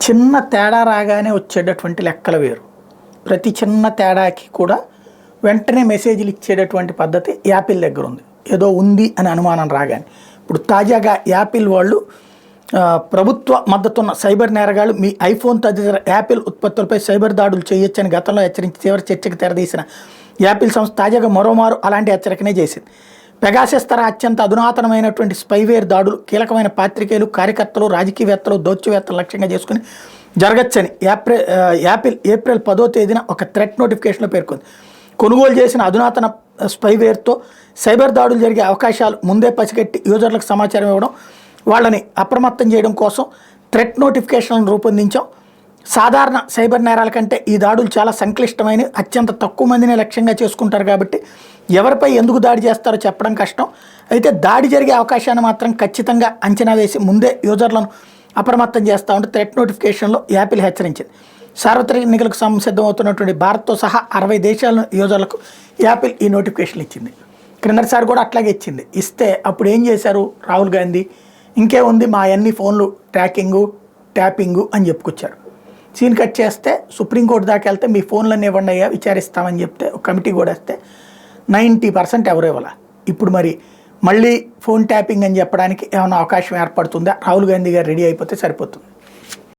చిన్న తేడా రాగానే వచ్చేటటువంటి లెక్కలు వేరు. ప్రతి చిన్న తేడాకి కూడా వెంటనే మెసేజ్లు ఇచ్చేటటువంటి పద్ధతి యాపిల్ దగ్గర ఉంది. ఏదో ఉంది అని అనుమానం రాగానే. ఇప్పుడు తాజాగా యాపిల్ వాళ్ళు ప్రభుత్వ మద్దతున్న సైబర్ నేరగాళ్లు మీ ఐఫోన్ తదితర యాపిల్ ఉత్పత్తులపై సైబర్ దాడులు చేయొచ్చని గతంలో హెచ్చరించి తీవ్ర చర్చకు తెరదీసిన యాపిల్ సంస్థ తాజాగా మరోమారు అలాంటి హెచ్చరికనే చేసింది. పెగాసస్ తర అత్యంత అధునాతనమైనటువంటి స్పైవేర్ దాడులు కీలకమైన పాత్రికేయులు, కార్యకర్తలు, రాజకీయవేత్తలు, దౌత్యవేత్తలు లక్ష్యంగా చేసుకుని జరగచ్చని యాపిల్ ఏప్రిల్ 10వ తేదీన ఒక థ్రెట్ నోటిఫికేషన్లో పేర్కొంది. కొనుగోలు చేసిన అధునాతన స్పైవేర్తో సైబర్ దాడులు జరిగే అవకాశాలు ముందే పసిగట్టి యూజర్లకు సమాచారం ఇవ్వడం, వాళ్ళని అప్రమత్తం చేయడం కోసం థ్రెట్ నోటిఫికేషన్లను రూపొందించాం. సాధారణ సైబర్ నేరాల కంటే ఈ దాడులు చాలా సంక్లిష్టమైనవి, అత్యంత తక్కువ మందిని లక్ష్యంగా చేసుకుంటారు కాబట్టి ఎవరిపై ఎందుకు దాడి చేస్తారో చెప్పడం కష్టం. అయితే దాడి జరిగే అవకాశాన్ని మాత్రం ఖచ్చితంగా అంచనా వేసి ముందే యూజర్లను అప్రమత్తం చేస్తూ ఉంటే థ్రెట్ నోటిఫికేషన్లో యాపిల్ హెచ్చరించింది. సార్వత్రిక ఎన్నికలకు సిద్ధమవుతున్నటువంటి భారత్తో సహా 60 దేశాల యూజర్లకు యాపిల్ ఈ నోటిఫికేషన్లు ఇచ్చింది. క్రిందటిసారి కూడా అట్లాగే ఇచ్చింది. ఇస్తే అప్పుడు ఏం చేశారు రాహుల్ గాంధీ, ఇంకేముంది మా అన్ని ఫోన్లు ట్యాపింగు అని చెప్పుకొచ్చారు. సీన్ కట్ చేస్తే సుప్రీంకోర్టు దాకా వెళ్తే మీ ఫోన్లన్నీ ఇవ్వండి అయ్యా విచారిస్తామని చెప్తే ఒక కమిటీ కూడా వస్తే 90% ఎవరు ఇవ్వాల. ఇప్పుడు మరి మళ్ళీ ఫోన్ ట్యాపింగ్ అని చెప్పడానికి ఏమైనా అవకాశం ఏర్పడుతుందా? రాహుల్ గాంధీ గారు రెడీ అయిపోతే సరిపోతుంది.